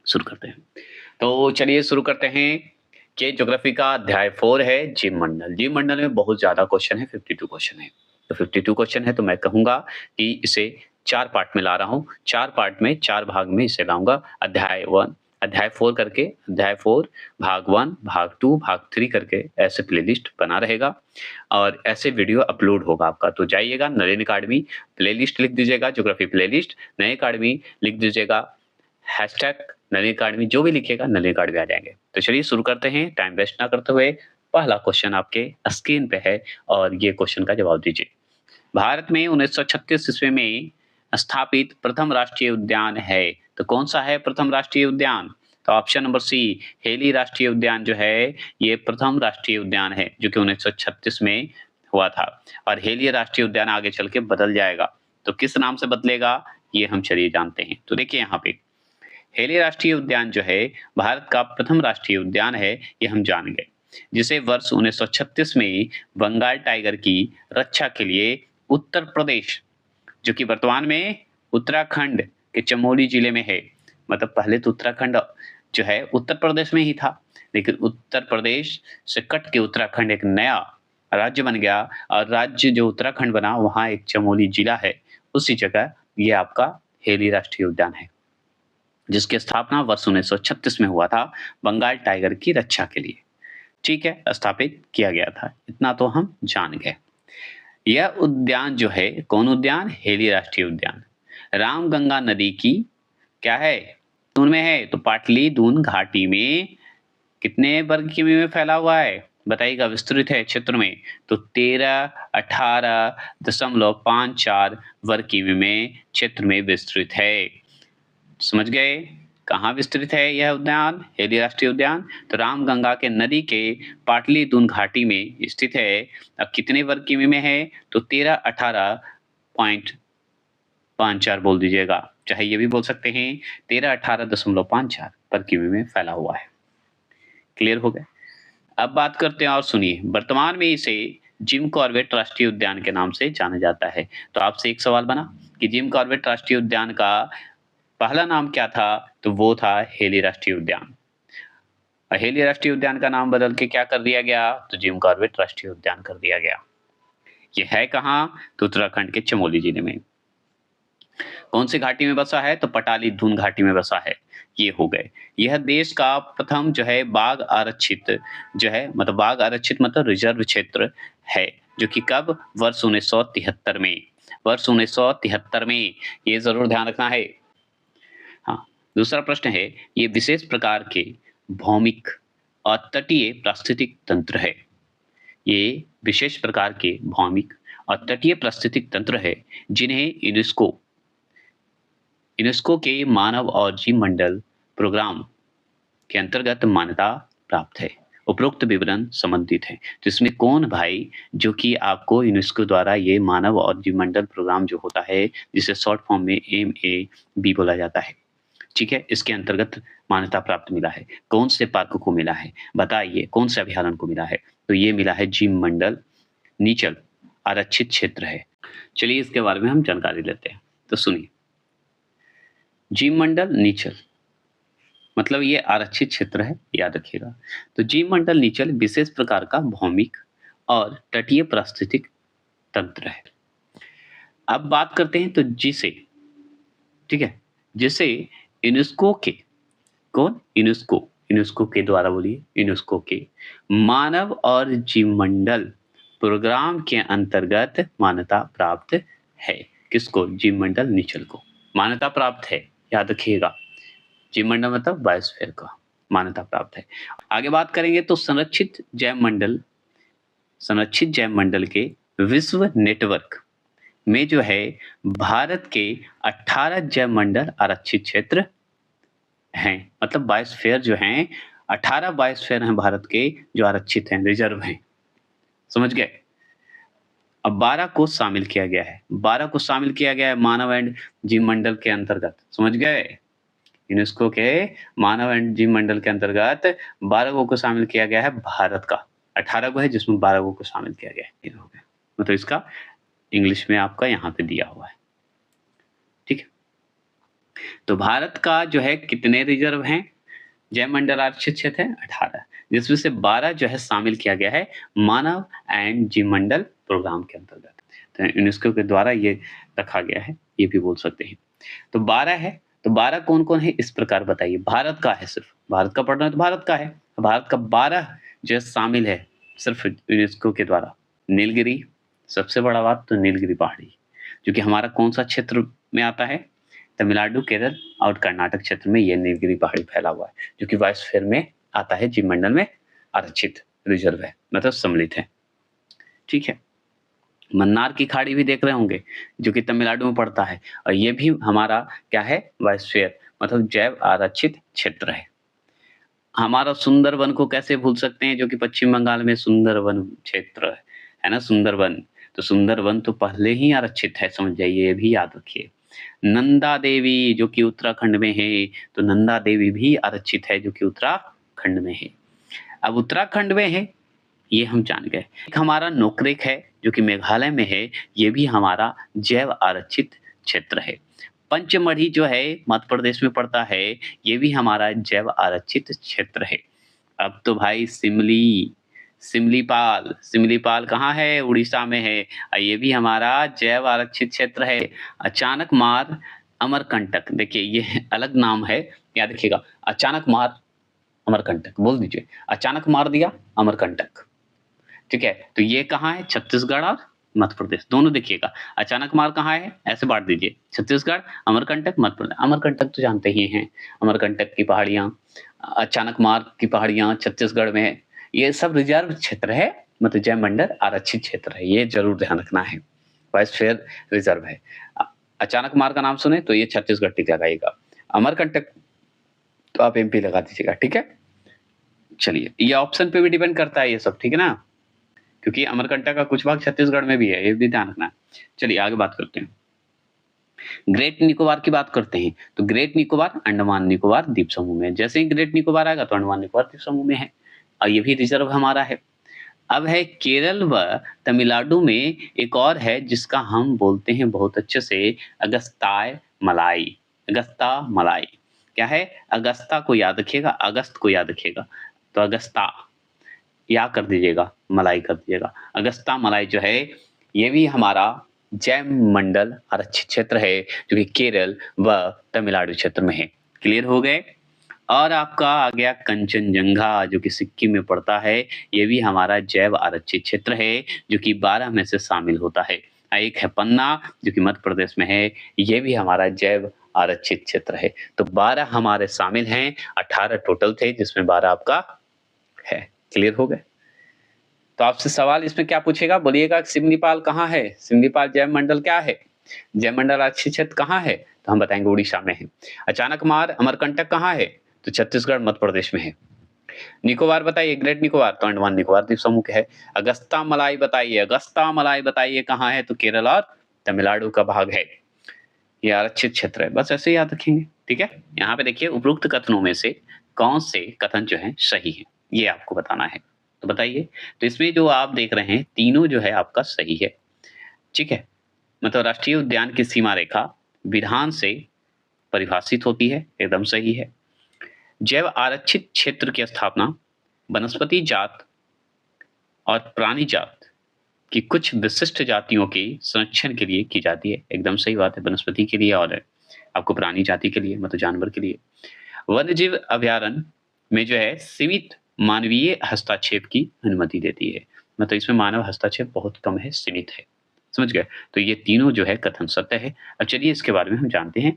शुरू करते हैं। तो चलिए शुरू करते हैं कि ज्योग्राफी का अध्याय 4 है जीव मंडल। जीव मंडल में बहुत ज़्यादा क्वेश्चन है, 52 क्वेश्चन है। तो 52 क्वेश्चन है तो मैं कहूँगा कि इसे 4 पार्ट में ला रहा हूँ। 4 पार्ट में 4 भाग में इसे लाऊँगा। अध्याय 4 करके अध्याय 4 भाग 1, भाग 2, भाग 3 करके ऐसे प्लेलिस्ट बना रहेगा और ऐसे वीडियो अपलोड होगा आपका। तो जाइएगा नरेन अकाडमी प्लेलिस्ट लिख दीजिएगा, ज्योग्राफी प्लेलिस्ट, नई अकाडमी लिख दीजिएगा, हैशटैग नरेन अकाडमी, जो भी लिखिएगा नरेन अकाडमी आ जाएंगे। तो चलिए शुरू करते हैं टाइम वेस्ट ना करते हुए। पहला क्वेश्चन आपके स्क्रीन पे है और ये क्वेश्चन का जवाब दीजिए। भारत में 1936 ईस्वी में स्थापित प्रथम राष्ट्रीय उद्यान है, तो कौन सा है प्रथम राष्ट्रीय उद्यान? तो ऑप्शन नंबर सी, हेली राष्ट्रीय उद्यान जो है ये प्रथम राष्ट्रीय उद्यान है जो कि 1936 में हुआ था। और हेली राष्ट्रीय उद्यान आगे चल के बदल जाएगा, तो किस नाम से बदलेगा ये हम चलिए जानते हैं। तो देखिए यहाँ पे हेली राष्ट्रीय उद्यान जो है भारत का प्रथम राष्ट्रीय उद्यान है, ये हम जान गए, जिसे वर्ष 1936 में बंगाल टाइगर की रक्षा के लिए उत्तर प्रदेश, जो कि वर्तमान में उत्तराखंड के चमोली जिले में है, मतलब पहले तो उत्तराखंड जो है उत्तर प्रदेश में ही था, लेकिन उत्तर प्रदेश से कट के उत्तराखंड एक नया राज्य बन गया और राज्य जो उत्तराखंड बना वहाँ एक चमोली जिला है, उसी जगह ये आपका हेली राष्ट्रीय उद्यान है, जिसकी स्थापना वर्ष 1936 में हुआ था बंगाल टाइगर की रक्षा के लिए। ठीक है, स्थापित किया गया था, इतना तो हम जान गए। यह उद्यान जो है कौन उद्यान? हेली राष्ट्रीय उद्यान रामगंगा नदी की क्या है दून में है, तो पाटली दून घाटी में कितने वर्ग किमी में फैला हुआ है बताइएगा, विस्तृत है क्षेत्र में, तो 1318.54 वर्ग किमी में क्षेत्र में विस्तृत है। समझ गए कहाँ विस्तृत है यह उद्यान, हेली राष्ट्रीय उद्यान? तो रामगंगा के नदी के पाटलीदून घाटी में स्थित है। अब कितने वर्ग किमी में है? तो 1318.54 बोल दीजिएगा, चाहे ये भी बोल सकते हैं 1318.54 वर्ग किमी में फैला हुआ है। क्लियर हो गया? अब बात करते हैं और सुनिए, वर्तमान में इसे जिम कॉर्बेट राष्ट्रीय उद्यान के नाम से जाना जाता है। तो आपसे एक सवाल बना कि जिम कॉर्बेट राष्ट्रीय उद्यान का पहला नाम क्या था? तो वो था हेली राष्ट्रीय उद्यान। हेली राष्ट्रीय उद्यान का नाम बदल के क्या कर दिया गया? तो जिम कॉर्बेट राष्ट्रीय उद्यान कर दिया गया। ये है कहाँ? तो उत्तराखंड के चमोली जिले में। कौन सी घाटी में बसा है? तो पटाली धून घाटी में बसा है। ये हो गए। यह देश का प्रथम जो है बाघ आरक्षित जो है, मतलब बाघ आरक्षित मतलब रिजर्व क्षेत्र है, जो कि कब? वर्ष 1973 में। वर्ष 1973 में, ये जरूर ध्यान रखना है। हाँ, दूसरा प्रश्न है, ये विशेष प्रकार के भौमिक और तटीय पारिस्थितिक तंत्र है। ये विशेष प्रकार के भौमिक और तटीय पारिस्थितिक तंत्र है जिन्हें यूनेस्को के मानव और जीव मंडल प्रोग्राम के अंतर्गत मान्यता प्राप्त है। उपरोक्त विवरण संबंधित है। तो इसमें कौन भाई, जो कि आपको यूनेस्को द्वारा ये मानव और जीव मंडल प्रोग्राम जो होता है, जिसे शॉर्ट फॉर्म में MAB बोला जाता है, ठीक है, इसके अंतर्गत मान्यता प्राप्त मिला है। कौन से पार्क को मिला है बताइए, कौन से अभयारण्य को मिला है? तो ये मिला है जीव मंडल नीचल आरक्षित क्षेत्र है। चलिए इसके बारे में हम जानकारी लेते हैं। तो सुनिए, जीव मंडल नीचल मतलब ये आरक्षित क्षेत्र है, याद रखिएगा। तो जीव मंडल नीचल विशेष प्रकार का भौमिक और तटीय पारिस्थितिक तंत्र है। अब बात करते हैं तो जिसे, ठीक है, जिसे यूनेस्को के, कौन? यूनेस्को के द्वारा, बोलिए, यूनेस्को के मानव और जीवमंडल प्रोग्राम के अंतर्गत मान्यता प्राप्त है। किसको? जीवमंडल नीचल को मान्यता प्राप्त है, याद रखिएगा। जीवमंडल मतलब बायोस्फीयर का मान्यता प्राप्त है। आगे बात करेंगे तो संरक्षित जैव मंडल के विश्व नेटवर्क में जो है भारत के 18 जैव मंडल आरक्षित क्षेत्र हैं, मतलब बायोस्फीयर जो हैं 18 बायोस्फीयर हैं भारत के जो आरक्षित हैं, रिजर्व हैं। समझ गए? अब 12 को शामिल किया गया है, 12 को शामिल किया गया है मानव एंड जीव मंडल के अंतर्गत। समझ गए? यूनेस्को के मानव एंड जीव मंडल के अंतर्गत 12 को शामिल किया गया है भारत का, 18 को है जिसमें 12 को शामिल किया गया है। हो गया, मतलब इसका इंग्लिश में आपका यहाँ पे दिया हुआ है, ठीक है। तो भारत का जो है कितने रिजर्व हैं? जैवमंडल आरक्षित क्षेत्र है 18, जिसमें से 12 जो है शामिल किया गया है मानव एंड जीवमंडल प्रोग्राम के अंतर्गत। तो यूनेस्को के द्वारा ये रखा गया है, ये भी बोल सकते हैं। तो 12 है, तो 12 कौन-कौन है इस प्रकार बताइए? भारत का है सिर्फ, भारत का पढ़ना है तो भारत का है। भारत का 12 जो है शामिल है सिर्फ यूनेस्को के द्वारा। नीलगिरी, सबसे बड़ा बात तो नीलगिरी पहाड़ी, जो कि हमारा कौन-सा क्षेत्र में आता है? तमिलनाडु, केरल और कर्नाटक क्षेत्र में ये नीलगिरी पहाड़ी फैला हुआ है, जो कि बायोस्फीयर में आता है, जीवमंडल में आरक्षित रिजर्व है, मतलब सम्मिलित है। ठीक है? मन्नार की खाड़ी भी देख रहे होंगे, जो कि तमिलनाडु में पड़ता है और ये भी हमारा क्या है? बायोस्फीयर मतलब जैव आरक्षित क्षेत्र है। हमारा सुंदरवन को कैसे भूल सकते हैं, जो कि पश्चिम बंगाल में सुंदरवन क्षेत्र है ना सुंदरवन। तो सुंदरवन तो पहले ही आरक्षित है, समझ जाइए, ये भी याद रखिए। नंदा देवी जो कि उत्तराखंड में है, तो नंदा देवी भी आरक्षित है, जो कि उत्तराखंड में है। अब उत्तराखंड में है, ये हम जान गए। एक हमारा नोकरेक है, जो कि मेघालय में है, ये भी हमारा जैव आरक्षित क्षेत्र है। पंचमढ़ी जो है मध्य प्रदेश में पड़ता है, ये भी हमारा जैव आरक्षित क्षेत्र है। अब तो भाई सिमलीपाल कहाँ है? उड़ीसा में है और ये भी हमारा जैव आरक्षित क्षेत्र है। अचानक मार अमरकंटक, देखिए ये अलग नाम है, याद रखिएगा। अचानक मार अमरकंटक बोल दीजिए, अचानक मार दिया अमरकंटक। ठीक है? तो ये कहाँ है? छत्तीसगढ़ और मध्य प्रदेश, दोनों देखिएगा। अचानक मार कहाँ है? ऐसे बाँट दीजिए, छत्तीसगढ़, अमरकंटक, मध्य प्रदेश। अमरकंटक तो जानते ही हैं, अमरकंटक की पहाड़ियाँ, अचानक मार की पहाड़ियाँ छत्तीसगढ़ में है। ये सब रिजर्व क्षेत्र है, मतलब जैवमंडल आरक्षित क्षेत्र है, ये ज़रूर ध्यान रखना है। बायोस्फीयर रिजर्व है। अचानक मार का नाम सुने तो ये छत्तीसगढ़ टिक लगाइएगा। अमरकंटक तो आप एमपी लगा दीजिएगा, ठीक है? चलिए, ये ऑप्शन पे भी डिपेंड करता है ये सब, ठीक है ना? क्योंकि अमरकंटक का कुछ भाग छत्तीसगढ़ में भी है, ये भी ध्यान रखना है। चलिए आगे बात करते हैं। ग्रेट निकोबार की बात करते हैं, तो ग्रेट निकोबार अंडमान निकोबार द्वीप समूह में है। जैसे ही ग्रेट निकोबार आएगा तो अंडमान निकोबार द्वीप समूह में है और ये भी रिजर्व हमारा है। अब है केरल व तमिलनाडु में एक और है जिसका हम बोलते हैं बहुत अच्छे से अगस्ताय मलाई। अगस्ता मलाई क्या है? अगस्ता को याद रखिएगा, अगस्त को याद रखिएगा, तो अगस्ता या कर दीजिएगा, मलाई कर दीजिएगा। अगस्ता मलाई जो है, ये भी हमारा जैवमंडल आरक्षित क्षेत्र है, जो कि केरल व तमिलनाडु क्षेत्र में है। क्लियर हो गए? और आपका आ गया कंचनजंगा, जो कि सिक्किम में पड़ता है, ये भी हमारा जैव आरक्षित क्षेत्र है, जो कि 12 में से शामिल होता है। एक है पन्ना, जो कि मध्य प्रदेश में है, ये भी हमारा जैव आरक्षित क्षेत्र है। तो 12 हमारे शामिल हैं, 18 टोटल थे, जिसमें 12 आपका है। क्लियर हो गए? तो आपसे सवाल इसमें क्या पूछेगा? बोलिएगा सिमलीपाल कहाँ है? सिमलीपाल जैवमंडल क्या है? जैवमंडल आरक्षित क्षेत्र कहाँ है? तो हम बताएंगे उड़ीसा में है। अचानक मार अमरकंटक कहाँ है? तो छत्तीसगढ़ मध्य प्रदेश में है। निकोबार बताइए, ग्रेट निकोबार तो अंडमान निकोबार द्वीप समूह के है। अगस्ता मलाई बताइए, अगस्ता मलाई बताइए कहाँ है? तो केरल और तमिलनाडु का भाग है। ये आरक्षित क्षेत्र है, बस ऐसे ही याद रखेंगे, ठीक है? यहाँ पे देखिए उपरोक्त कथनों में से कौन से कथन जो है सही है, ये आपको बताना है। तो बताइए, तो इसमें जो आप देख रहे हैं तीनों जो है आपका सही है, ठीक है? मतलब राष्ट्रीय उद्यान की सीमा रेखा विधान से परिभाषित होती है, एकदम सही है। जैव आरक्षित क्षेत्र की स्थापना वनस्पति जात और प्राणी जात की कुछ विशिष्ट जातियों के संरक्षण के लिए की जाती है, एकदम सही बात है। वनस्पति के लिए और आपको प्राणी जाति के लिए, मतलब जानवर के लिए। वन्यजीव अभयारण्य में जो है सीमित मानवीय हस्तक्षेप की अनुमति देती है, मतलब इसमें मानव हस्तक्षेप बहुत कम है, सीमित है। समझ गए? तो ये तीनों जो है कथन सत्य है। अब चलिए इसके बारे में हम जानते हैं।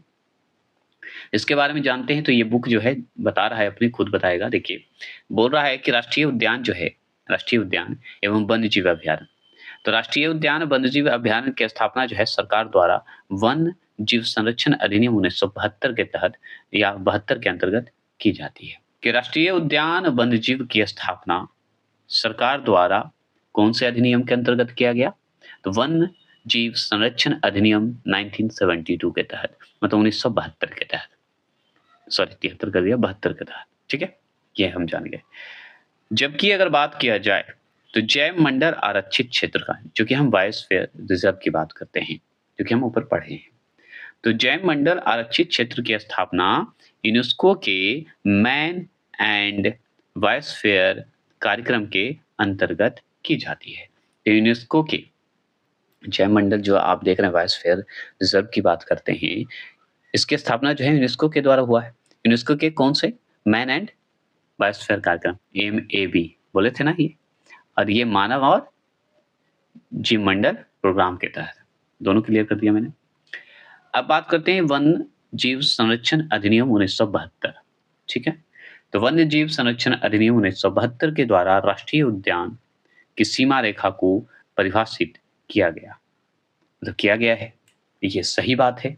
इसके बारे में जानते हैं तो ये बुक जो है बता रहा है, अपने खुद बताएगा। देखिए, बोल रहा है कि राष्ट्रीय उद्यान जो है, राष्ट्रीय उद्यान एवं वन्यजीव अभयारण्य, तो राष्ट्रीय उद्यान वन्यजीव अभयारण्य की स्थापना जो है सरकार द्वारा वन जीव संरक्षण अधिनियम 1972 के तहत या 72 के अंतर्गत की जाती है। कि राष्ट्रीय उद्यान वन्यजीव की स्थापना सरकार द्वारा कौन से अधिनियम के अंतर्गत किया गया? तो वन जीव संरक्षण अधिनियम 1972 के तहत, मतलब 1972 के तहत, सॉरी 73 कर दिया, 72 के तहत, ठीक है? ये हम जान गए। जबकि अगर बात किया जाए तो जैव मंडल आरक्षित क्षेत्र का, जो कि हम बायोस्फीयर रिजर्व की बात करते हैं, जो कि हम ऊपर पढ़े हैं, तो जैव मंडल आरक्षित क्षेत्र की स्थापना यूनेस्को के मैन एंड बायोस्फीयर कार्यक्रम के अंतर्गत की जाती है। तो यूनेस्को के जैव मंडल जो आप देख रहे हैं बायोस्फीयर रिजर्व की बात करते हैं, इसकी स्थापना जो है यूनेस्को के द्वारा हुआ है। यूनेस्को के कौन से? मैन एंड बायोस्फीयर कार्यक्रम MAB बोले थे ना ये, और ये मानव और जीव मंडल प्रोग्राम के तहत, दोनों क्लियर कर दिया मैंने। अब बात करते हैं वन जीव संरक्षण अधिनियम 1972, ठीक है? तो वन्य जीव संरक्षण अधिनियम 1972 के द्वारा राष्ट्रीय उद्यान की सीमा रेखा को परिभाषित किया गया, मतलब किया गया है, ये सही बात है।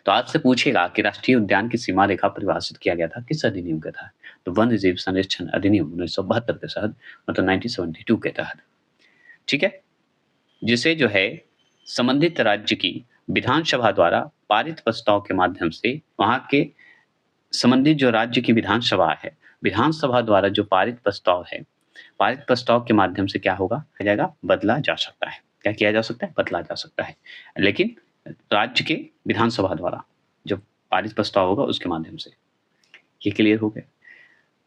तो आपसे पूछेगा कि राष्ट्रीय उद्यान की सीमा रेखा परिभाषित किया गया था किस अधिनियम के तहत? तो वन्य जीव संरक्षण अधिनियम 1972 के तहत, मतलब 1972 के तहत, ठीक है? जिसे जो है संबंधित राज्य की विधानसभा द्वारा पारित प्रस्ताव के माध्यम से वहां के संबंधित जो राज्य की विधानसभा है, विधानसभा द्वारा जो पारित प्रस्ताव है, पारित प्रस्ताव के माध्यम से क्या होगा? किया जाएगा, बदला जा सकता है। क्या किया जा सकता है? बदला जा सकता है, लेकिन राज्य के विधानसभा द्वारा जो पारित प्रस्ताव होगा उसके माध्यम से। ये क्लियर हो गया।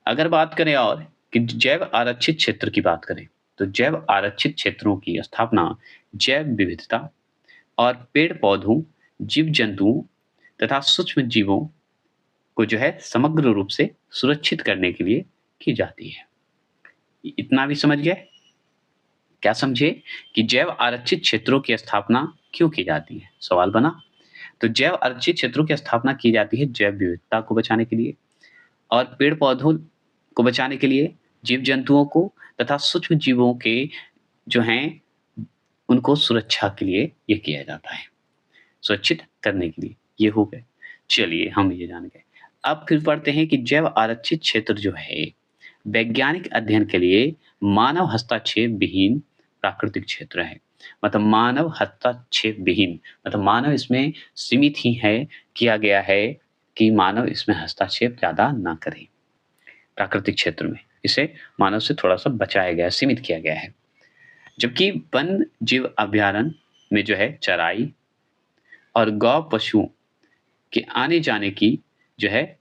अगर बात करें और कि जैव आरक्षित क्षेत्र की बात करें, तो जैव आरक्षित क्षेत्रों की स्थापना जैव विविधता और पेड़ पौधों, जीव जंतुओं तथा सूक्ष्म जीवों को जो है समग्र रूप से सुरक्षित करने के लिए की जाती है। इतना भी समझ गए? क्या समझे कि जैव आरक्षित क्षेत्रों की स्थापना क्यों की जाती है? सवाल बना। तो जैव आरक्षित क्षेत्रों की स्थापना की जाती है जैव विविधता को बचाने के लिए और पेड़ पौधों को बचाने के लिए, जीव जंतुओं को तथा सूक्ष्म जीवों के जो हैं उनको सुरक्षा के लिए ये किया जाता है, सुरक्षित करने के लिए। ये हो गए। चलिए हम ये जान गए। अब फिर पढ़ते हैं कि जैव आरक्षित क्षेत्र जो है वैज्ञानिक अध्ययन के लिए मानव हस्तक्षेप विहीन प्राकृतिक क्षेत्र है। मतलब मानव हस्तक्षेप विहीन, मतलब मानव इसमें सीमित ही है, किया गया है कि मानव इसमें हस्तक्षेप ज़्यादा ना करे। प्राकृतिक क्षेत्र में इसे मानव से थोड़ा-सा बचाया गया है, सीमित किया गया है। जबकि वन जीव अभयारण्य में जो है चराई और गौ पशुओं के आने-जाने की जो है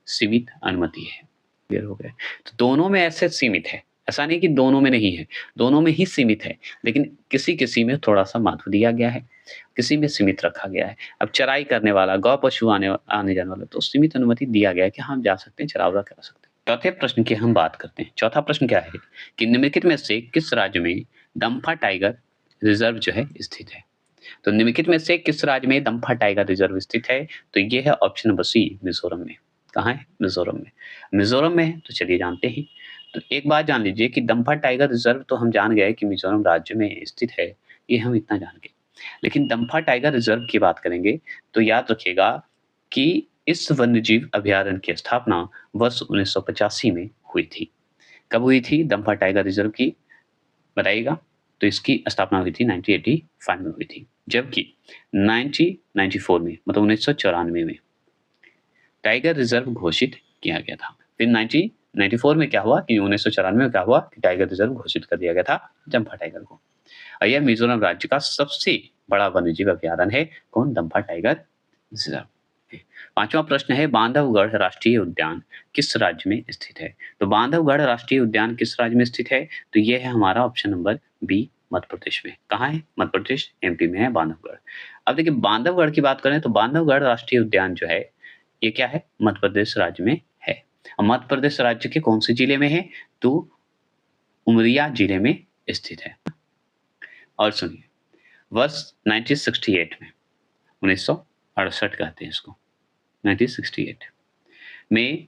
सीमित अनुमति है। क्लियर हो गया? तो दोनों में ऐसे सीमित है, ऐसा नहीं कि दोनों में नहीं है, दोनों में ही सीमित है, लेकिन किसी-किसी में थोड़ा-सा महत्व दिया गया है, किसी में सीमित रखा गया है। अब चराई करने वाला, गौ पशु आने-जाने वाला तो सीमित अनुमति दिया गया है कि हम जा सकते हैं, चरावदा करा सकते हैं। चौथे प्रश्न की हम बात करते हैं। चौथा प्रश्न क्या है कि निम्नलिखित में से किस राज्य में दम्फा टाइगर रिजर्व जो है स्थित है? तो निम्नलिखित में से किस राज्य में दम्फा टाइगर रिजर्व स्थित है? तो ये है ऑप्शन नंबर सी, मिजोरम में। कहाँ है? मिजोरम में। मिजोरम में है, तो चलिए जानते हैं। तो एक बात जान लीजिए कि दम्फा टाइगर रिजर्व तो हम जान गए कि मिजोरम राज्य में स्थित है, ये हम इतना जान गए। लेकिन दम्फा टाइगर रिजर्व की बात करेंगे तो याद रखिएगा कि इस वन्यजीव अभयारण्य की स्थापना वर्ष 1985 में हुई थी। कब हुई थी दम्फा टाइगर रिजर्व की? बताइएगा। तो इसकी स्थापना हुई थी 1985 में हुई थी। जबकि 1994 में, मतलब 1994 में टाइगर रिजर्व घोषित किया गया था। फिर 1994 में क्या हुआ कि 1994 में क्या हुआ कि टाइगर रिजर्व घोषित कर दिया गया था दम्फा टाइगर को। और यह मिजोरम राज्य का सबसे बड़ा वन्यजीव अभयारण्य है। कौन? दम्फा टाइगर रिजर्व। पांचवा प्रश्न है बांधवगढ़ राष्ट्रीय उद्यान किस राज्य में स्थित है? तो बांधवगढ़ राष्ट्रीय उद्यान किस राज्य में स्थित है? तो ये है हमारा option number B, Madhya Pradesh में। कहाँ है? मध्य प्रदेश, MP में है बांधवगढ़। अब देखिए बांधवगढ़ की बात करें तो बांधवगढ़ राष्ट्रीय उद्यान जो है ये क्या है? मध्य प्रदेश राज्य में है। और मध्य प्रदेश राज्य के कौन से जिले में है? तो उमरिया जिले में स्थित है। और सुनिए वर्ष 1968 में, 1968 कहते हैं इसको, 1968 में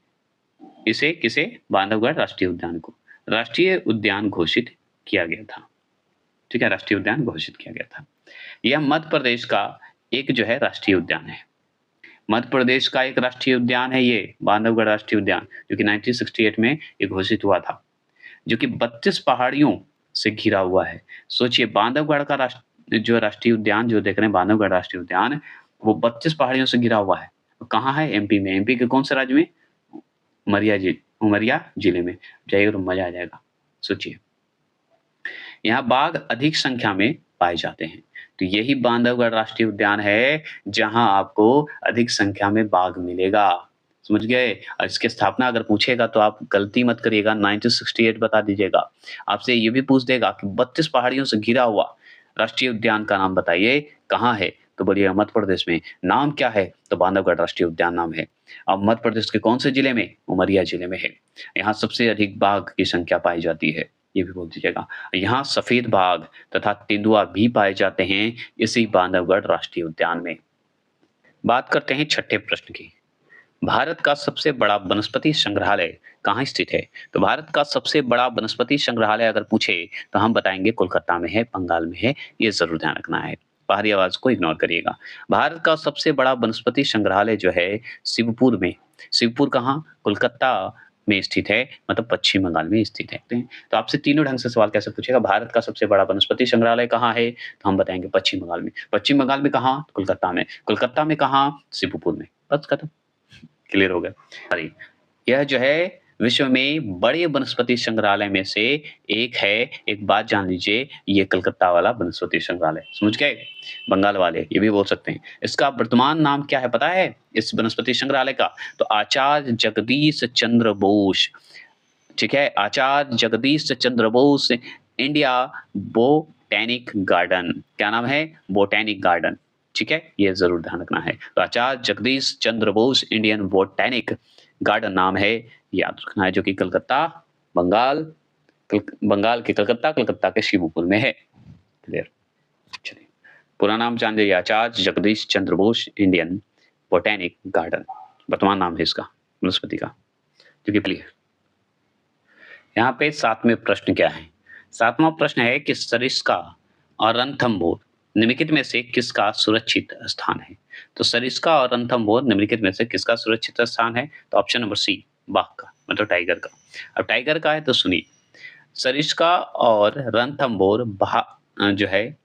इसे किसे? बांधवगढ़ राष्ट्रीय उद्यान को राष्ट्रीय उद्यान घोषित किया गया था। ठीक है, राष्ट्रीय उद्यान घोषित किया गया था। यह मध्य प्रदेश का एक जो है राष्ट्रीय उद्यान है। मध्य प्रदेश का एक राष्ट्रीय उद्यान है ये बांधवगढ़ राष्ट्रीय उद्यान, जो कि 1968 में ये घोषित हुआ था, जो कि 32 पहाड़ियों से घिरा हुआ है। सोचिए बांधवगढ़ का जो राष्ट्रीय उद्यान जो देख रहे हैं बांधवगढ़ राष्ट्रीय उद्यान, वो 32 पहाड़ियों से घिरा हुआ है। कहाँ है? MP में। MP के कौन से राज्य में? उमरिया जिले में। जाइए और मजा आ जाएगा। सोचिए यहाँ बाघ अधिक संख्या में पाए जाते हैं। तो यही बांधवगढ़ राष्ट्रीय उद्यान है, जहाँ आपको अधिक संख्या में बाघ मिलेगा। समझ गए? और इसकी स्थापना अगर पूछेगा तो आप गलती मत करिएगा, 1968 बता दीजिएगा। आपसे ये भी पूछ देगा कि 32 पहाड़ियों से घिरा हुआ राष्ट्रीय उद्यान का नाम बताइए, कहाँ है? तो बोलिएगा मध्य प्रदेश में। नाम क्या है? तो बांधवगढ़ राष्ट्रीय उद्यान नाम है। अब मध्य प्रदेश के कौन से जिले में? उमरिया जिले में है। यहाँ सबसे अधिक बाघ की संख्या पाई जाती है, ये भी बोल दीजिएगा। यहाँ सफेद बाघ तथा तेंदुआ भी पाए जाते हैं इसी बांधवगढ़ राष्ट्रीय उद्यान में। बात करते हैं छठे प्रश्न की। भारत का सबसे बड़ा वनस्पति संग्रहालय कहाँ स्थित है? तो भारत का सबसे बड़ा वनस्पति संग्रहालय अगर पूछे तो हम बताएंगे कोलकाता में है, बंगाल में है, ये जरूर ध्यान रखना है। बाहरी आवाज को इग्नोर करिएगा। भारत का सबसे बड़ा वनस्पति संग्रहालय जो है शिवपुर में। शिवपुर कहाँ? कोलकाता में स्थित है, मतलब पश्चिम बंगाल में स्थित है। तो आपसे तीनों ढंग से सवाल कैसे पूछेगा? भारत का सबसे बड़ा वनस्पति संग्रहालय कहाँ है? तो हम बताएंगे पश्चिम बंगाल में। पश्चिम बंगाल में कहाँ? कोलकाता में। कोलकाता में कहाँ? शिवपुर में। बस खत्म। क्लियर हो गया? सॉरी, यह जो है विश्व में बड़े वनस्पति संग्रहालय में से एक है। एक बात जान लीजिए, ये कलकत्ता वाला वनस्पति संग्रहालय, समझ गए? बंगाल वाले ये भी बोल सकते हैं। इसका वर्तमान नाम क्या है पता है इस वनस्पति संग्रहालय का? तो आचार्य जगदीश चंद्र बोस, ठीक है? आचार्य Jagdish Chandra Bose India botanic garden. क्या नाम है? बोटैनिक गार्डन, ठीक है? ये जरूर ध्यान रखना है। तो आचार्य Jagdish Chandra Bose Indian botanic garden नाम है, याद रखना है, जो कि कलकत्ता, बंगाल, बंगाल के कलकत्ता, कलकत्ता के शिवपुर में है। क्लियर? चलिए, पूरा नाम जान लीजिए, आचार्य Jagdish Chandra Bose Indian botanic garden, वर्तमान नाम है इसका वनस्पति का, जो कि क्लियर। यहाँ पे 7वें प्रश्न क्या है? 7वां प्रश्न है कि सरिस्का और रणथंभौर निम्नलिखित में से किसका सुरक्षित स्थान है? तो सरिस्का और रणथंभौर निम्नलिखित में से किसका सुरक्षित स्थान है? तो ऑप्शन नंबर सी, बाघ का, मतलब टाइगर का। अब टाइगर का है तो सुनिए, सरिस्का और रणथंभौर जो है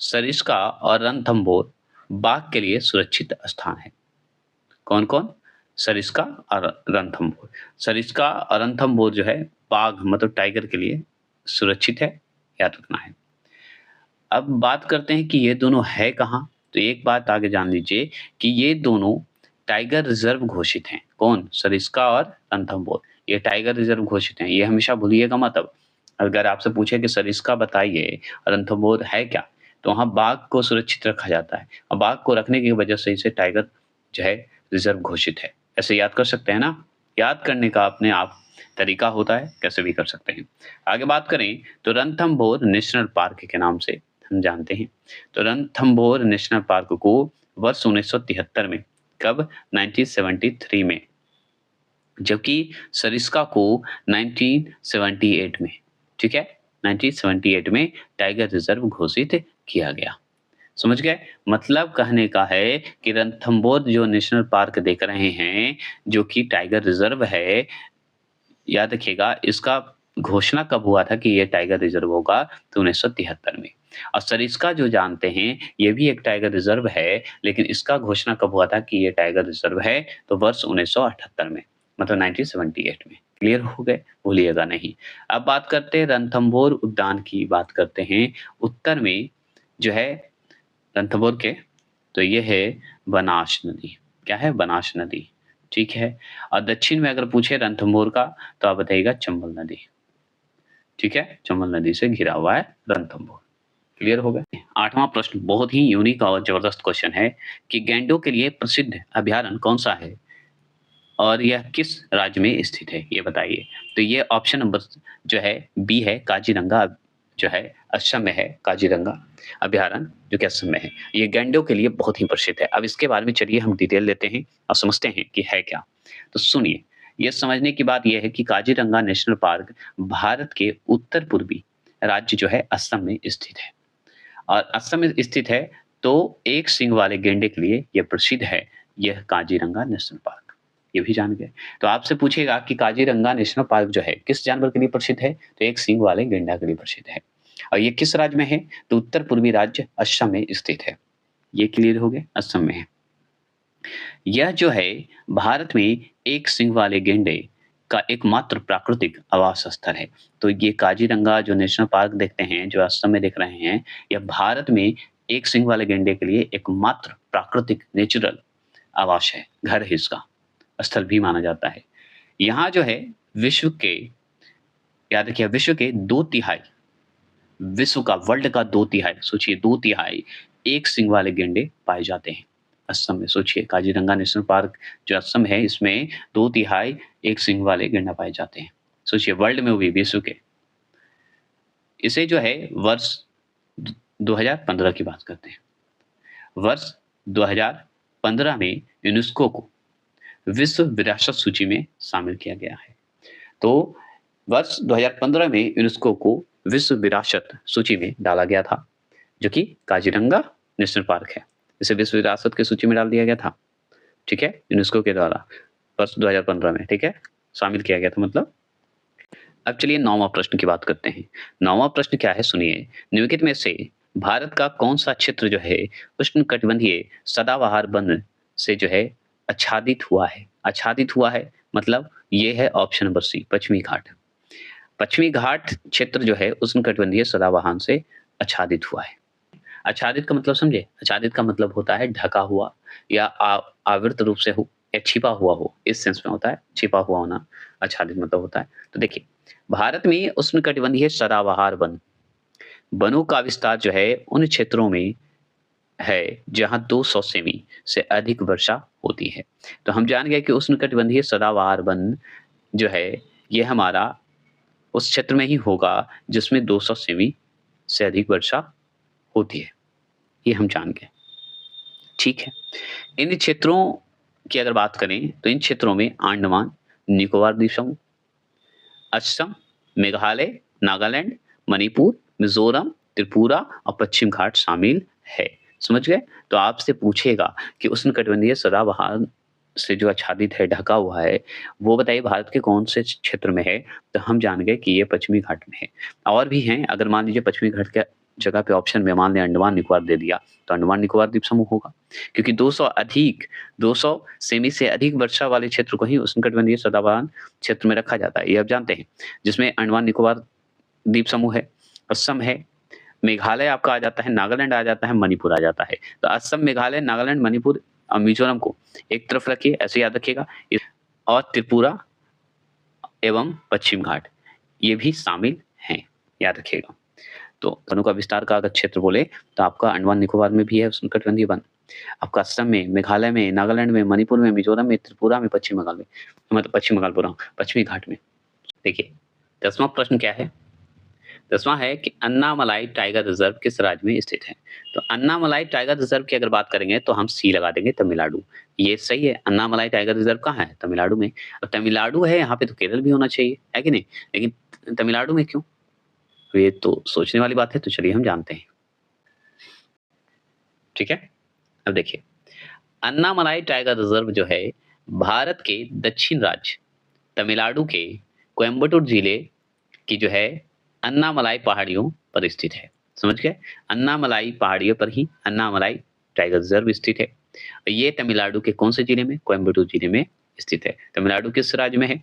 सरिस्का और रणथंभौर बाघ के लिए सुरक्षित स्थान है। कौन कौन? सरिस्का और रणथंभौर। सरिस्का और रणथंभौर जो है बाघ मतलब टाइगर के लिए सुरक्षित है, याद रखना है। अब बात करते हैं कि ये दोनों है कहाँ? तो एक बात आगे जान लीजिए कि ये दोनों टाइगर रिजर्व घोषित हैं। कौन? सरिस्का और रणथंभौर, ये टाइगर रिजर्व घोषित हैं, ये हमेशा भूलिएगा मत। अब अगर आपसे पूछे कि सरिस्का बताइए और रणथंभौर है क्या, तो वहाँ बाघ को सुरक्षित रखा जाता है और बाघ को रखने की वजह से इसे टाइगर जो है रिजर्व घोषित है। ऐसे याद कर सकते हैं ना? याद करने का अपने आप तरीका होता है, कैसे भी कर सकते हैं। आगे बात करें तो रणथंभौर नेशनल पार्क के नाम से हम जानते हैं। तो रणथंभौर नेशनल पार्क को वर्ष 1973 में, कब? 1973 में, जबकि सरिस्का को 1978 में, ठीक है? 1978 में टाइगर रिजर्व घोषित किया गया। समझ गए? मतलब कहने का है कि रणथंभौर जो नेशनल पार्क देख रहे हैं, जो कि टाइगर रिजर्व है, याद रखिएगा इसका घोषणा कब हुआ था कि ये टाइगर रिजर्व होगा? तो 1973 में। और सरिस्का जो जानते हैं, ये भी एक टाइगर रिजर्व है, लेकिन इसका घोषणा कब हुआ था कि ये टाइगर रिजर्व है? तो वर्ष 1978 में, मतलब 1978 में। क्लियर हो गए? भूलिएगा नहीं। अब बात करते हैं रणथंभौर उद्यान की, बात करते हैं उत्तर में जो है रणथंभौर के, तो ये है बनास नदी। क्या है? बनास नदी, ठीक है? और दक्षिण में अगर पूछे रणथंभौर का तो आप बताइएगा चंबल नदी, ठीक है? चंबल नदी से घिरा हुआ है रणथंभौर। क्लियर हो गया? 8वां प्रश्न बहुत ही यूनिक और जबरदस्त क्वेश्चन है कि गैंडों के लिए प्रसिद्ध अभयारण्य कौन सा है और यह किस राज्य में स्थित है, ये बताइए। तो ये ऑप्शन नंबर जो है बी है, काजीरंगा जो है असम में है, काजीरंगा अभयारण्य जो कि असम में है। ये गैंडों के लिए बहुत ही प्रसिद्ध है। अब इसके बारे में चलिए हम डिटेल लेते हैं और समझते हैं कि है क्या। तो सुनिए, ये समझने की बात यह है कि काजीरंगा नेशनल पार्क भारत के उत्तर पूर्वी राज्य जो है असम में स्थित है। और असम में स्थित है तो एक सींग वाले गैंडे के लिए यह प्रसिद्ध है, यह काजीरंगा नेशनल पार्क। ये भी जान गए। तो आपसे पूछेगा कि काजीरंगा नेशनल पार्क जो है किस जानवर के लिए प्रसिद्ध है? तो एक सींग वाले गैंडा के लिए प्रसिद्ध है। और ये किस राज्य में है? तो उत्तर पूर्वी राज्य असम में स्थित है। ये क्लियर हो गए? असम में है। यह जो है भारत में एक सींग वाले गैंडे का एकमात्र प्राकृतिक आवास स्थल है। तो ये काजीरंगा जो नेशनल पार्क देखते हैं, जो असम में देख रहे हैं, यह भारत में एक सींग वाले गैंडे के लिए एकमात्र प्राकृतिक नेचुरल आवास है, घर है इसका, स्थल भी माना जाता है। यहाँ जो है विश्व के, याद रखिए, विश्व के 2/3, विश्व का, वर्ल्ड का 2/3, सोचिए 2/3 एक सींग वाले गैंडे पाए जाते हैं असम में। सोचिए काजीरंगा नेशनल पार्क जो असम है, इसमें 2/3 एक सींग वाले गैंडा पाए जाते हैं। सोचिए वर्ल्ड में, वो भी विश्व के। इसे जो है वर्ष 2015 की बात करते हैं। वर्ष 2015 में यूनेस्को को विश्व विरासत सूची में शामिल किया गया है। तो वर्ष 2015 में यूनेस्को को विश्व विरासत सूची में डाला गया था, जो कि काजीरंगा नेशनल पार्क है। इसे विश्व विरासत की सूची में डाल दिया गया था, ठीक है, यूनेस्को के द्वारा वर्ष 2015 में, ठीक है, शामिल किया गया था मतलब। अब चलिए 9वां प्रश्न की बात करते हैं। 9वां प्रश्न क्या है, सुनिए। निम्नलिखित में से भारत का कौन सा क्षेत्र जो है उष्णकटिबंधीय सदाबहार वन से जो है आच्छादित हुआ है? आच्छादित हुआ है मतलब ये है ऑप्शन नंबर सी, पश्चिमी घाट। पश्चिमी घाट क्षेत्र जो है उष्णकटिबंधीय सदाबहार से आच्छादित हुआ है। आच्छादित का मतलब समझे? आच्छादित का मतलब होता है ढका हुआ या आवृत रूप से हो या छिपा हुआ हो, इस सेंस में होता है, छिपा हुआ होना आच्छादित मतलब होता है। तो देखिए, भारत में उष्णकटिबंधीय सदाबहार वनों का विस्तार जो है उन क्षेत्रों में है जहां 200 सेमी से अधिक वर्षा होती है। तो हम जान गए कि उष्णकटिबंधीय सदाबहार वन जो है ये हमारा उस क्षेत्र में ही होगा जिसमें 200 सेमी से अधिक वर्षा होती है, ये हम जान गए, ठीक है। इन क्षेत्रों की अगर बात करें तो इन क्षेत्रों में अंडमान निकोबार द्वीप समूह, असम, मेघालय, नागालैंड, मणिपुर, मिजोरम, त्रिपुरा और पश्चिम घाट शामिल है। समझ गए? तो आपसे पूछेगा कि उष्णकटिबंधीय सदाबहार से जो आच्छादित है, ढका हुआ है, वो बताइए भारत के कौन से क्षेत्र में है? तो हम जान गए कि ये पश्चिमी घाट में है। और भी हैं, अगर मान लीजिए पश्चिमी घाट के जगह पे ऑप्शन में मान लें अंडमान निकोबार दे दिया, तो अंडमान निकोबार द्वीप समूह होगा, क्योंकि 200 सेमी से अधिक वर्षा वाले क्षेत्र को ही उष्णकटिबंधीय सदाबहार क्षेत्र में रखा जाता है, ये आप जानते हैं, जिसमें अंडमान निकोबार द्वीप समूह है, असम है, मेघालय आपका आ जाता है, नागालैंड आ जाता है, मणिपुर आ जाता है। तो असम, मेघालय, नागालैंड, मणिपुर और मिजोरम को एक तरफ रखिए, ऐसे याद रखिएगा, और त्रिपुरा एवं पश्चिम घाट ये भी शामिल हैं, याद रखिएगा। तो वनों का विस्तार का अगर क्षेत्र बोले तो आपका अंडमान निकोबार में भी है उष्णकटिबंधीय वन, आपका असम में, मेघालय में, नागालैंड में, मणिपुर में, मिजोरम में, त्रिपुरा में, पश्चिम बंगाल में, मतलब पश्चिम बंगाल बोल रहा हूँ, पश्चिमी घाट में। देखिए 10वां प्रश्न क्या है? 10वां है कि अन्नामलाई टाइगर रिजर्व किस राज्य में स्थित है? तो अन्नामलाई टाइगर रिजर्व की अगर बात करेंगे तो हम सी लगा देंगे, तमिलनाडु। ये सही है, अन्नामलाई टाइगर रिजर्व कहाँ है? तमिलनाडु में। और तमिलनाडु है यहाँ पे तो केरल भी होना चाहिए, है कि नहीं? लेकिन तमिलनाडु में क्यों? तो ये तो सोचने वाली बात है, तो चलिए हम जानते हैं, ठीक है। अब देखिए, अन्नामलाई टाइगर रिजर्व जो है भारत के दक्षिण राज्य तमिलनाडु के कोयम्बटूर जिले की जो है अन्नामलाई पहाड़ियों पर स्थित है। समझ गए? अन्नामलाई पहाड़ियों पर ही अन्नामलाई टाइगर रिजर्व स्थित है। ये तमिलनाडु के कौन से जिले में? कोयम्बटूर जिले में स्थित है। तमिलनाडु किस राज्य में है?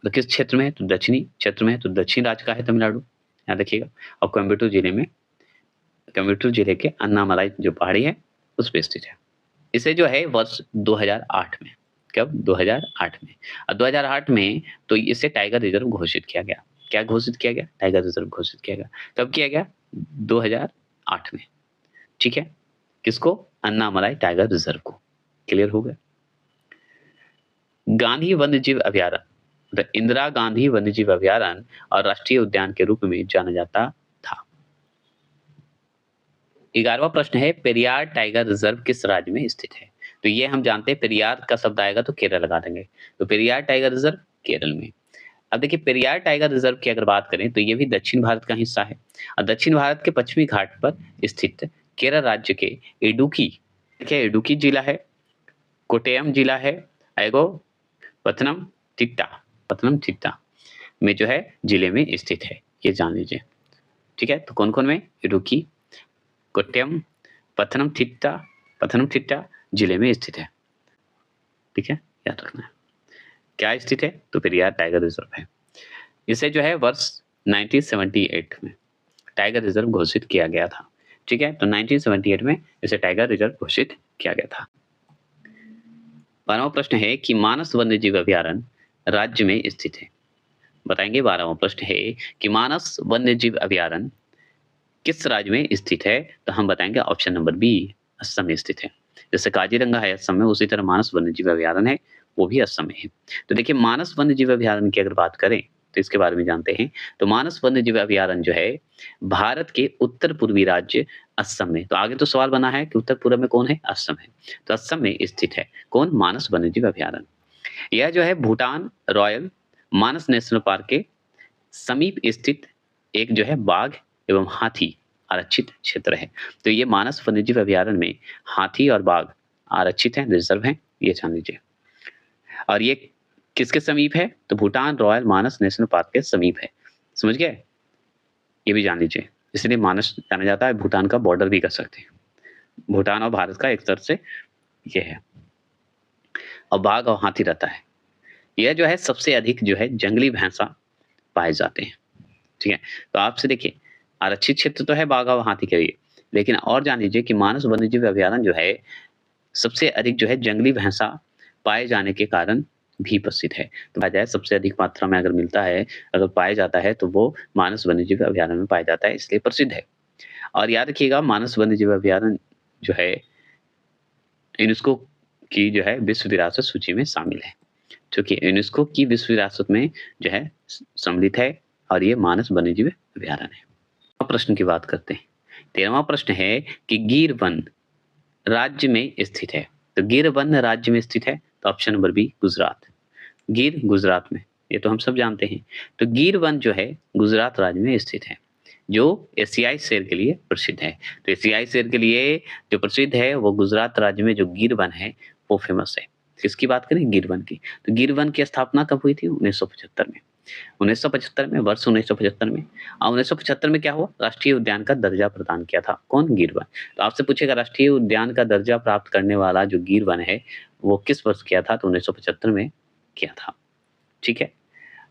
तो किस क्षेत्र में है? तो दक्षिणी क्षेत्र में है, तो दक्षिण राज्य का है तमिलनाडु, याद रखिएगा। और कोयम्बटूर जिले में, कोयम्बटूर जिले के अन्नामलाई जो पहाड़ी है उस पर स्थित है। इसे जो है वर्ष 2008 में, कब? 2008 में। और 2008 में तो इसे टाइगर रिजर्व घोषित किया गया। क्या घोषित किया गया? टाइगर रिजर्व घोषित किया गया। कब किया गया? 2008 में, ठीक है। किसको? अन्नामलाई टाइगर रिजर्व को। क्लियर हो गया? गांधी वन्यजीव अभयारण्य, द इंदिरा गांधी वन्यजीव अभयारण्य और राष्ट्रीय उद्यान के रूप में जाना जाता था। 11वां प्रश्न है, पेरियार टाइगर रिजर्व किस राज्य में स्थित है? तो ये हम जानते हैं, पेरियार का शब्द आएगा तो केरल लगा देंगे। तो पेरियार टाइगर रिजर्व केरल में। अब देखिए, पेरियार टाइगर रिजर्व की अगर बात करें तो ये भी दक्षिण भारत का हिस्सा है और दक्षिण भारत के पश्चिमी घाट पर स्थित केरल राज्य के इडुक्की, देखिए इडुक्की जिला है, कोट्टयम जिला है, एगो पथनमथिट्टा, पथनमथिट्टा में जो है जिले में स्थित है, ये जान लीजिए, ठीक है। तो कौन कौन में? इडुक्की, कोट्टयम, पथनमथिट्टा जिले में स्थित है, ठीक है, याद रखना है। क्या स्थित है? तो फिर यह टाइगर रिजर्व है। इसे जो है वर्ष 1978 में टाइगर रिजर्व घोषित किया गया था। ठीक है? तो 1978 में इसे टाइगर रिजर्व घोषित किया गया था। 12वां प्रश्न है कि मानस वन्यजीव अभयारण्य राज्य में स्थित है। बताएंगे 12वां प्रश्न है कि मानस वन्यजीव अभयारण्य किस राज्य में स्थित है? तो हम बताएंगे ऑप्शन नंबर बी, असम में स्थित है। जैसे काजीरंगा है असम में, उसी तरह मानस वन्यजीव अभयारण्य है, वो भी असम में है। तो देखिए मानस वन्यजीव अभयारण्य की अगर बात करें तो इसके बारे में जानते हैं। तो मानस वन्यजीव अभयारण्य जो है भारत के उत्तर पूर्वी राज्य असम में, तो आगे तो सवाल बना है कि उत्तर पूर्व में कौन है? असम है। तो असम में स्थित है कौन? मानस वन्यजीव अभयारण्य। यह जो है भूटान रॉयल मानस नेशनल पार्क के समीप स्थित एक जो है बाघ एवं हाथी आरक्षित क्षेत्र है। तो ये मानस वन्यजीव अभयारण्य में हाथी और बाघ आरक्षित हैं, रिजर्व हैं, ये जान लीजिए। और ये किसके समीप है? तो भूटान रॉयल मानस नेशनल पार्क के समीप है। समझ गए? ये भी जान लीजिए। इसलिए मानस जाना जाता है, भूटान का बॉर्डर भी कह सकते हैं। भूटान और भारत का एक तरह से ये है। और बाघ और हाथी रहता है। यह जो है सबसे अधिक जो है जंगली भैंसा पाए जाते हैं। ठीक है? तो आपसे देखिए आरक्षित क्षेत्र तो है बाघ और हाथी के लिए, लेकिन और जान लीजिए कि मानस वन्यजीव अभयारण्य जो है सबसे अधिक जो है जंगली भैंसा पाए जाने के कारण भी प्रसिद्ध है। तो पाया जाए सबसे अधिक मात्रा में अगर मिलता है, अगर पाया जाता है तो वो मानस वन्यजीव अभयारण्य में पाया जाता है, इसलिए प्रसिद्ध है। और याद रखिएगा मानस वन्यजीव अभयारण्य जो है यूनेस्को की जो है विश्व विरासत सूची में शामिल है। चूँकि यूनेस्को की विश्व विरासत में जो है सम्मिलित है और ये मानस वन्यजीव अभयारण्य है। अब प्रश्न की बात करते हैं। 13वां प्रश्न है कि गिर वन राज्य में स्थित है। तो गिर वन राज्य में स्थित है, तो ऑप्शन नंबर बी गुजरात। गिर गुजरात में, ये तो हम सब जानते हैं। तो गिर वन जो है गुजरात राज्य में स्थित है, जो एशियाई शेर के लिए प्रसिद्ध है। तो एशियाई शेर के लिए जो प्रसिद्ध है वो गुजरात राज्य में जो गिर वन है वो फेमस है। किसकी बात करें? गिर वन की। तो गिर वन की स्थापना कब हुई थी? 1975 में। 1975 में, वर्ष 1975 में। और 1975 में क्या हुआ? राष्ट्रीय उद्यान का दर्जा प्रदान किया था। कौन? गिर वन। तो आपसे पूछेगा राष्ट्रीय उद्यान का दर्जा प्राप्त करने वाला जो गिर वन है वो किस वर्ष किया था? तो 1975 में किया था। ठीक है?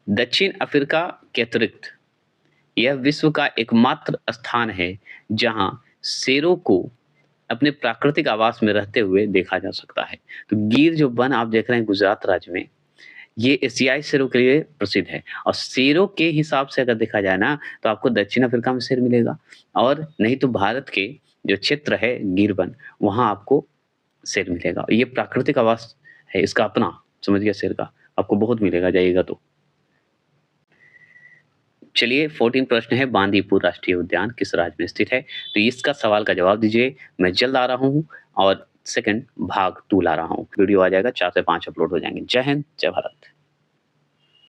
दक्षिण अफ्रीका के अतिरिक्त यह विश्व का एकमात्र स्थान है जहां शेरों को अपने प्राकृतिक आवास में रहते हुए देखा जा सकता है। तो गिर जो वन आप देख रहे हैं गुजरात राज्य में, ये एशियाई शेरों के लिए प्रसिद्ध है। और शेरों के हिसाब से अगर देखा जाए ना तो आपको दक्षिण अफ्रीका में शेर मिलेगा, और नहीं तो भारत के जो क्षेत्र है गिर वन, वहाँ आपको शेर मिलेगा। ये प्राकृतिक आवास है इसका अपना, समझ गया? शेर का आपको बहुत मिलेगा, जाइएगा तो। चलिए 14 प्रश्न है, बांदीपुर राष्ट्रीय उद्यान किस राज्य में स्थित है? तो इसका सवाल का जवाब दीजिए। मैं जल्द आ रहा हूँ और सेकंड भाग 2 ला रहा हूँ। वीडियो आ जाएगा, 4 से 5 अपलोड हो जाएंगे। जय हिंद, जय भारत।